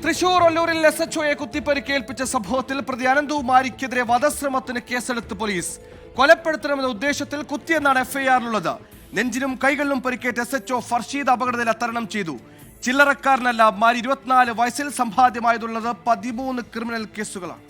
തൃശൂർ ഒല്ലൂരിൽ SHOയെ കുത്തിപ്പരിക്കേൽപ്പിച്ച സംഭവത്തിൽ പ്രതി അനന്തുമാരിക്കെതിരെ വധശ്രമത്തിന് കേസെടുത്ത് പോലീസ്. കൊലപ്പെടുത്തണമെന്ന ഉദ്ദേശത്തിൽ കുത്തിയെന്നാണ് FIR-ലുള്ളത്. നെഞ്ചിനും കൈകളിലും പരിക്കേറ്റ SHO ഫർഷീദ് അപകടനില തരണം ചെയ്തു. ചില്ലറക്കാരനല്ല മാരി. 24 വയസ്സിൽ സമ്പാദ്യമായതുള്ളത് 13 ക്രിമിനൽ കേസുകളാണ്.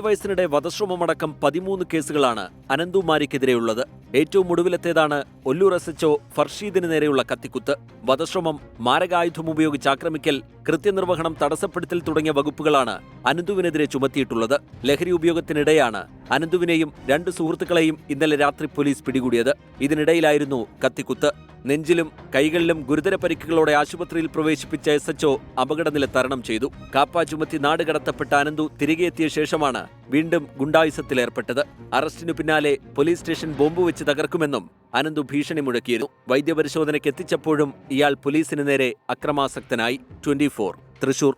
വയസ്സിനിടെ വധശ്രമമടക്കം 13 കേസുകളാണ് അനന്തുമാരിക്കെതിരെയുള്ളത്. ഏറ്റവും ഒടുവിലത്തേതാണ് ഒല്ലൂർ SHO ഫർഷീദിന് നേരെയുള്ള കത്തിക്കുത്ത്. വധശ്രമം, മാരകായുധം ഉപയോഗിച്ച് ആക്രമിക്കൽ, കൃത്യനിർവഹണം തടസ്സപ്പെടുത്തൽ തുടങ്ങിയ വകുപ്പുകളാണ് അനന്തുവിനെതിരെ ചുമത്തിയിട്ടുള്ളത്. ലഹരി ഉപയോഗത്തിനിടെയാണ് അനന്തുവിനെയും 2 സുഹൃത്തുക്കളെയും ഇന്നലെ രാത്രി പോലീസ് പിടികൂടിയത്. ഇതിനിടയിലായിരുന്നു കത്തിക്കുത്ത്. നെഞ്ചിലും കൈകളിലും ഗുരുതര പരിക്കുകളോടെ ആശുപത്രിയിൽ പ്രവേശിപ്പിച്ച SHO അപകടനില തരണം ചെയ്തു. കാപ്പ ചുമത്തി നാടുകടത്തപ്പെട്ട അനന്തു തിരികെ എത്തിയ ശേഷമാണ് വീണ്ടും ഗുണ്ടായുസത്തിലേർപ്പെട്ടത്. അറസ്റ്റിനു പിന്നാലെ പോലീസ് സ്റ്റേഷൻ ബോംബ് വെച്ച് തകർക്കുമെന്നും അനന്തു ഭീഷണി മുഴക്കിയിരുന്നു. വൈദ്യപരിശോധനയ്ക്ക് എത്തിച്ചപ്പോഴും ഇയാൾ പോലീസിന് നേരെ അക്രമാസക്തനായി. 24 തൃശൂർ.